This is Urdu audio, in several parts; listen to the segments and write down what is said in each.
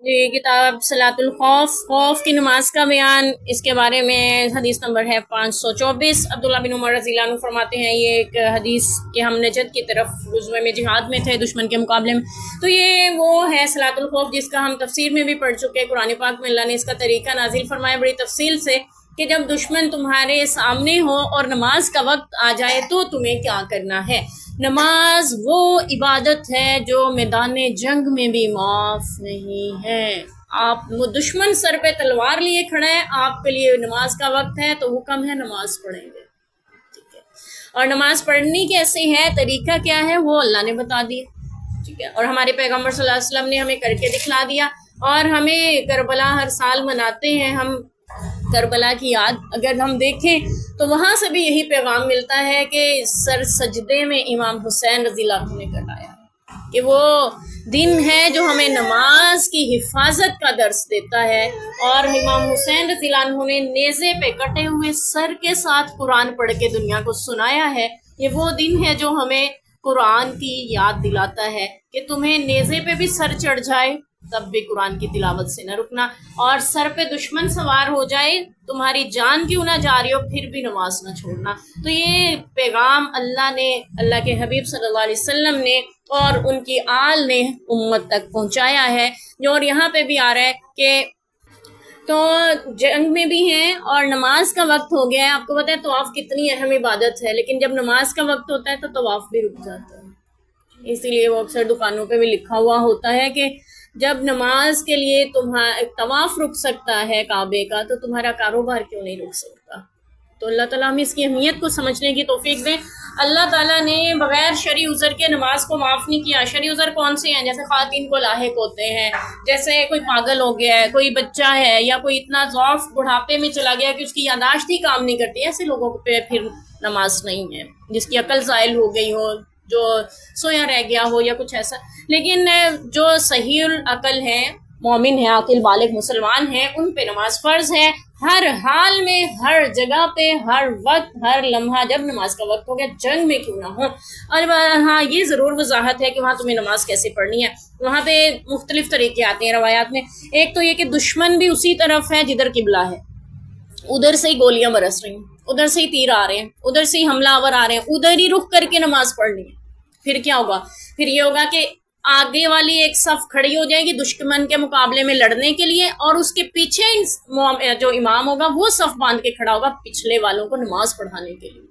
یہ کتاب صلاۃ الخوف، خوف کی نماز کا بیان، اس کے بارے میں حدیث نمبر ہے 524۔ عبداللہ بن عمر رضی اللہ عنہ فرماتے ہیں یہ ایک حدیث کہ ہم نجد کی طرف غزوہ میں جہاد میں تھے دشمن کے مقابلے میں، تو یہ وہ ہے صلاۃ الخوف جس کا ہم تفسیر میں بھی پڑھ چکے ہیں۔ قرآن پاک میں اللہ نے اس کا طریقہ نازل فرمایا بڑی تفصیل سے کہ جب دشمن تمہارے سامنے ہو اور نماز کا وقت آ جائے تو تمہیں کیا کرنا ہے۔ نماز وہ عبادت ہے جو میدان جنگ میں بھی معاف نہیں ہے۔ آپ دشمن سر پہ تلوار لیے کھڑا ہے، آپ کے لیے نماز کا وقت ہے تو حکم ہے نماز پڑھیں گے، ٹھیک ہے۔ اور نماز پڑھنی کیسے ہے، طریقہ کیا ہے، وہ اللہ نے بتا دیا، ٹھیک ہے۔ اور ہمارے پیغمبر صلی اللہ علیہ وسلم نے ہمیں کر کے دکھلا دیا، اور ہمیں کربلا ہر سال مناتے ہیں ہم۔ کربلا کی یاد اگر ہم دیکھیں تو وہاں سے بھی یہی پیغام ملتا ہے کہ سر سجدے میں امام حسین رضی اللہ عنہ نے کرایا ہے، کہ وہ دن ہے جو ہمیں نماز کی حفاظت کا درس دیتا ہے، اور امام حسین رضی اللہ عنہ نے نیزے پہ کٹے ہوئے سر کے ساتھ قرآن پڑھ کے دنیا کو سنایا ہے۔ یہ وہ دن ہے جو ہمیں قرآن کی یاد دلاتا ہے کہ تمہیں نیزے پہ بھی سر چڑھ جائے تب بھی قرآن کی تلاوت سے نہ رکنا، اور سر پہ دشمن سوار ہو جائے تمہاری جان کیوں نہ جاری ہو پھر بھی نماز نہ چھوڑنا۔ تو یہ پیغام اللہ نے، اللہ کے حبیب صلی اللہ علیہ وسلم نے اور ان کی آل نے امت تک پہنچایا ہے، جو اور یہاں پہ بھی آ رہا ہے کہ تو جنگ میں بھی ہیں اور نماز کا وقت ہو گیا ہے۔ آپ کو پتہ ہے طواف کتنی اہم عبادت ہے، لیکن جب نماز کا وقت ہوتا ہے تو طواف بھی رک جاتا ہے۔ اسی لیے وہ اکثر دکانوں پہ بھی لکھا ہوا ہوتا ہے کہ جب نماز کے لیے طواف رک سکتا ہے کعبے کا تو تمہارا کاروبار کیوں نہیں رک سکتا۔ تو اللہ تعالیٰ ہمیں اس کی اہمیت کو سمجھنے کی توفیق دیں۔ اللہ تعالیٰ نے بغیر شرعی عذر کے نماز کو معاف نہیں کیا۔ شرعی عذر کون سے ہیں؟ جیسے خواتین کو لاحق ہوتے ہیں، جیسے کوئی پاگل ہو گیا ہے، کوئی بچہ ہے، یا کوئی اتنا ضعف بڑھاپے میں چلا گیا کہ اس کی یادداشت ہی کام نہیں کرتی، ایسے لوگوں پہ پھر نماز نہیں ہے۔ جس کی عقل زائل ہو گئی ہو، جو سویا رہ گیا ہو یا کچھ ایسا، لیکن جو صحیح العقل ہیں، مومن ہیں، عاقل بالغ مسلمان ہیں، ان پہ نماز فرض ہے، ہر حال میں، ہر جگہ پہ، ہر وقت، ہر لمحہ۔ جب نماز کا وقت ہو گیا جنگ میں کیوں نہ ہو۔ اور ہاں یہ ضرور وضاحت ہے کہ وہاں تمہیں نماز کیسے پڑھنی ہے۔ وہاں پہ مختلف طریقے آتے ہیں روایات میں۔ ایک تو یہ کہ دشمن بھی اسی طرف ہے جدھر قبلہ ہے، ادھر سے ہی گولیاں برس رہی ہیں، ادھر سے ہی تیر آ رہے ہیں، ادھر سے ہی حملہ آور آ رہے ہیں، ادھر ہی رخ کر کے نماز پڑھنی ہے۔ پھر کیا ہوگا؟ پھر یہ ہوگا کہ آگے والی ایک صف کھڑی ہو جائے گی دشمن کے مقابلے میں لڑنے کے لیے، اور اس کے پیچھے جو امام ہوگا وہ صف باندھ کے کھڑا ہوگا پچھلے والوں کو نماز پڑھانے کے لیے۔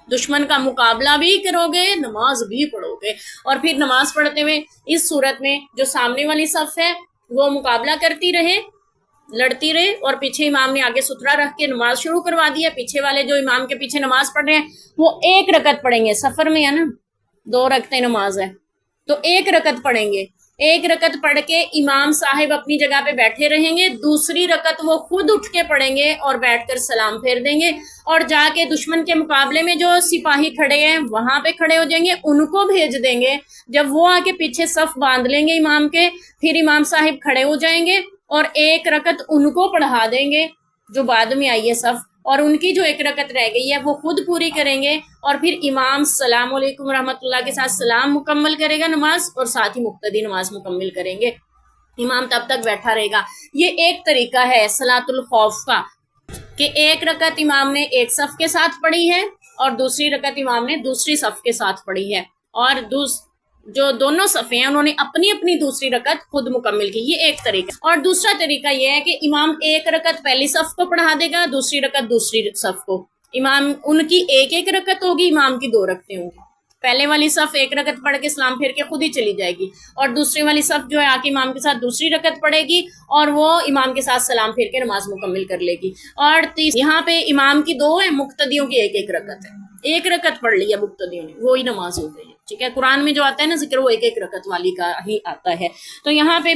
دشمن کا مقابلہ بھی کرو گے، نماز بھی پڑھو گے، اور پھر نماز پڑھتے ہوئے اس صورت میں جو سامنے والی صف ہے وہ مقابلہ کرتی رہے، لڑتی رہے، اور پیچھے امام نے آگے ستھرا رکھ کے نماز شروع کروا دی ہے۔ پیچھے والے جو امام کے پیچھے نماز پڑھ رہے ہیں وہ ایک رکعت پڑھیں گے، سفر میں ہے نا 2 رکعتیں نماز ہے تو 1 رکعت پڑھیں گے۔ 1 رکعت پڑھ کے امام صاحب اپنی جگہ پہ بیٹھے رہیں گے، دوسری رکعت وہ خود اٹھ کے پڑھیں گے اور بیٹھ کر سلام پھیر دیں گے، اور جا کے دشمن کے مقابلے میں جو سپاہی کھڑے ہیں وہاں پہ کھڑے ہو جائیں گے، ان کو بھیج دیں گے۔ جب وہ آ کے پیچھے صف باندھ لیں گے امام کے، پھر امام صاحب کھڑے ہو جائیں گے اور 1 رکعت ان کو پڑھا دیں گے جو بعد میں آئی ہے صف، اور ان کی جو 1 رکعت رہ گئی ہے وہ خود پوری کریں گے، اور پھر امام السلام علیکم ورحمۃ اللہ کے ساتھ سلام مکمل کرے گا نماز، اور ساتھ ہی مقتدی نماز مکمل کریں گے۔ امام تب تک بیٹھا رہے گا۔ یہ ایک طریقہ ہے صلاۃ الخوف کا، کہ 1 رکعت امام نے ایک صف کے ساتھ پڑھی ہے اور دوسری رکعت امام نے دوسری صف کے ساتھ پڑھی ہے، اور جو دونوں صفیں ہیں انہوں نے اپنی اپنی دوسری رکعت خود مکمل کی۔ یہ ایک طریقہ۔ اور دوسرا طریقہ یہ ہے کہ امام 1 رکعت پہلی صف کو پڑھا دے گا، دوسری رکعت دوسری صف کو۔ امام ان کی 1 رکعت ہوگی، امام کی 2 رکعتیں ہوں گی۔ پہلے والی صف 1 رکعت پڑھ کے سلام پھیر کے خود ہی چلی جائے گی، اور دوسری والی صف جو ہے آ کے امام کے ساتھ دوسری رکعت پڑھے گی اور وہ امام کے ساتھ سلام پھیر کے نماز مکمل کر لے گی۔ اور یہاں پہ امام کی 2 ہے، مقتدیوں کی 1 رکعت ہے۔ 1 رکعت پڑھ لی ہے مقتدیوں نے، وہی نماز ہو گئی ہے، ٹھیک ہے۔ قرآن میں جو آتا ہے نا ذکر، وہ 1 رکعت والی کا ہی آتا ہے۔ تو یہاں پہ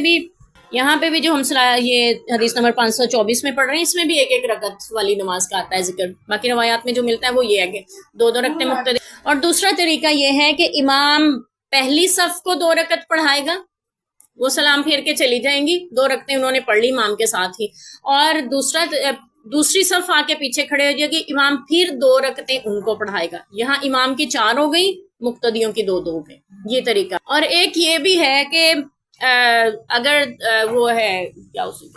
بھی جو ہم یہ حدیث نمبر 524 میں پڑھ رہے ہیں، اس میں بھی 1 رکعت والی نماز کا آتا ہے ذکر۔ باقی روایات میں جو ملتا ہے وہ یہ ہے کہ 2 رکعتیں مقتدی۔ اور دوسرا طریقہ یہ ہے کہ امام پہلی صف کو 2 رکعت پڑھائے گا، وہ سلام پھیر کے چلی جائیں گی، 2 رکعتیں انہوں نے پڑھ لی امام کے ساتھ ہی، اور دوسری صف آ کے پیچھے کھڑے ہو جائے گی، امام پھر 2 رکعتیں ان کو پڑھائے گا۔ یہاں امام کی 4 ہو گئی، مقتدیوں کی 2 ہو گئی۔ یہ طریقہ۔ اور ایک یہ بھی ہے کہ اگر وہ ہے کیا اسی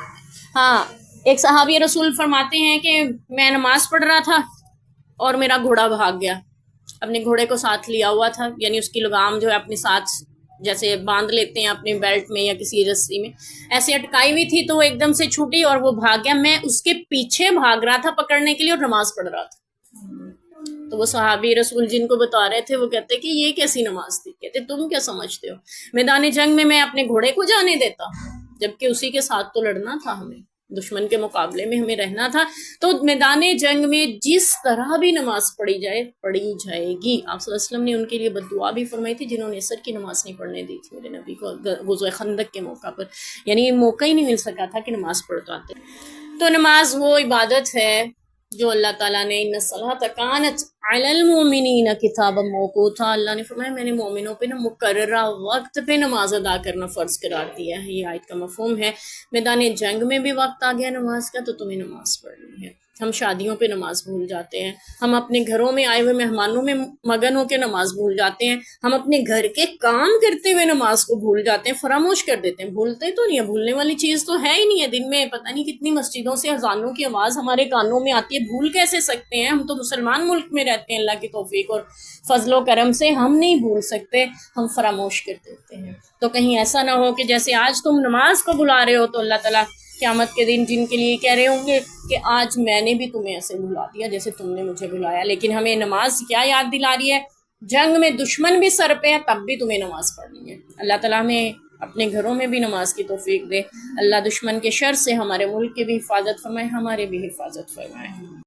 ہاں ایک صحابی رسول فرماتے ہیں کہ میں نماز پڑھ رہا تھا اور میرا گھوڑا بھاگ گیا. اپنے گھوڑے کو ساتھ لیا ہوا تھا، یعنی اس کی لگام جو ہے اپنے ساتھ جیسے باندھ لیتے ہیں اپنے بیلٹ میں یا کسی رسی میں، ایسے اٹکائی ہوئی تھی تو وہ ایک دم سے چھوٹی اور وہ بھاگ گیا. میں اس کے پیچھے بھاگ رہا تھا پکڑنے کے لیے اور نماز پڑھ رہا تھا. تو وہ صحابی رسول جن کو بتا رہے تھے وہ کہتے کہ یہ کیسی نماز تھی؟ کہتے تم کیا سمجھتے ہو، میدان جنگ میں اپنے گھوڑے کو جانے دیتا، جبکہ اسی کے ساتھ تو لڑنا تھا، ہمیں دشمن کے مقابلے میں ہمیں رہنا تھا. تو میدان جنگ میں جس طرح بھی نماز پڑھی جائے گی. آپ صلی اللہ علیہ وسلم نے ان کے لیے بد دعا بھی فرمائی تھی جنہوں نے عصر کی نماز نہیں پڑھنے دی تھی میرے نبی کو غزوہ خندق کے موقع پر، یعنی موقع ہی نہیں مل سکا تھا کہ نماز پڑھ پاتے. تو نماز وہ عبادت ہے جو اللہ تعالیٰ نے ان الصلاۃ کانت علی المؤمنین کتابا موقوتا، اللہ نے فرمایا میں نے مومنوں پہ مقررہ وقت پہ نماز ادا کرنا فرض قرار دیا ہے. یہ آیت کا مفہوم ہے. میدان جنگ میں بھی وقت آ گیا نماز کا تو تمہیں نماز پڑھنی ہے. ہم شادیوں پہ نماز بھول جاتے ہیں، ہم اپنے گھروں میں آئے ہوئے مہمانوں میں مگن ہو کے نماز بھول جاتے ہیں، ہم اپنے گھر کے کام کرتے ہوئے نماز کو بھول جاتے ہیں، فراموش کر دیتے ہیں. بھولتے تو نہیں ہے، بھولنے والی چیز تو ہے ہی نہیں ہے. دن میں پتہ نہیں کتنی مسجدوں سے اذانوں کی آواز ہمارے کانوں میں آتی ہے، بھول کیسے سکتے ہیں؟ ہم تو مسلمان ملک میں رہتے ہیں، اللہ کی توفیق اور فضل و کرم سے ہم نہیں بھول سکتے، ہم فراموش کر دیتے ہیں. تو کہیں ایسا نہ ہو کہ جیسے آج تم نماز کو بلا رہے ہو تو اللہ تعالیٰ قیامت کے دن جن کے لیے کہہ رہے ہوں گے کہ آج میں نے بھی تمہیں ایسے بلا دیا جیسے تم نے مجھے بلایا. لیکن ہمیں نماز کیا یاد دلا رہی ہے؟ جنگ میں دشمن بھی سر پہ ہے تب بھی تمہیں نماز پڑھنی ہے. اللہ تعالیٰ ہمیں اپنے گھروں میں بھی نماز کی توفیق دے. اللہ دشمن کے شر سے ہمارے ملک کی بھی حفاظت فرمائے، ہمارے بھی حفاظت فرمائے.